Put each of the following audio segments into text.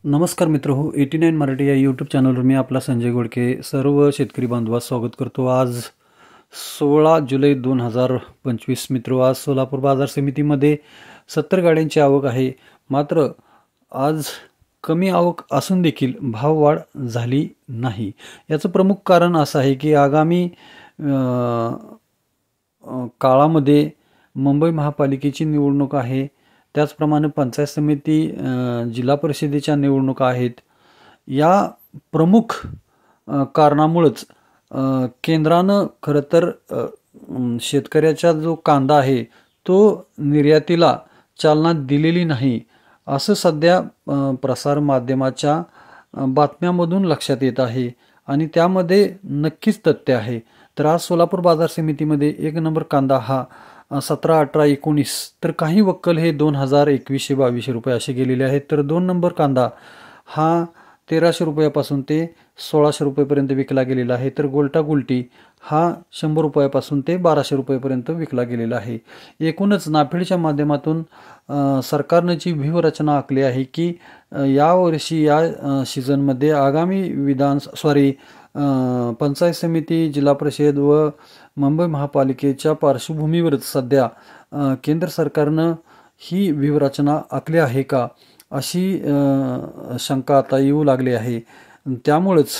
नमस्कार मित्रहो, 89 मराठी या यूट्यूब चॅनलवर मी आपला संजय गोडके सर्व शेतकरी बांधवांचं स्वागत करतो। आज 16 जुलै 2025 मित्रो, आज सोलापूर बाजार समितीमध्ये 70 गाड्यांची आवक आहे। मात्र आज कमी आवक असून देखील भाववाढ झाली नाही। याचं प्रमुख कारण असं आहे की आगामी काळामध्ये मुंबई महापालिकेची निवडणूक आहे, त्याचप्रमाणे पंचायत समिती जिल्हा परिषदेच्या निवडणुका आहेत। या प्रमुख कारणामुळेच केंद्रानं खरं तर शेतकऱ्याचा जो कांदा आहे तो निर्यातीला चालना दिलेली नाही, असं सध्या प्रसार माध्यमाच्या बातम्यांमधून लक्षात येत आहे आणि त्यामध्ये नक्कीच तथ्य आहे। तर आज सोलापूर बाजार समितीमध्ये 1 नंबर कांदा हा 17, 18, 19 तर काही वक्कल हे 2000, 2100, 2200 रुपये असे गेलेले आहेत। तर 2 नंबर कांदा हा 1300 रुपयापासून ते 1600 रुपयेपर्यंत विकला गेलेला आहे। तर गोल्टा गुलटी हा 100 रुपयापासून ते 1200 रुपयेपर्यंत विकला गेलेला आहे। एकूणच नाफेडच्या माध्यमातून सरकारने जी व्यूहरचना आखली आहे की यावर्षी या सीझनमध्ये आगामी पंचायत समिती, जिल्हा परिषद व मुंबई महापालिकेच्या पार्श्वभूमीवरच सध्या केंद्र सरकारनं ही व्यूहरचना आखली आहे का, अशी शंका आता येऊ लागली आहे। त्यामुळेच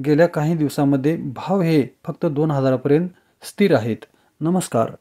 गेल्या काही दिवसांमध्ये भाव हे फक्त 2000 पर्यंत स्थिर आहेत। नमस्कार।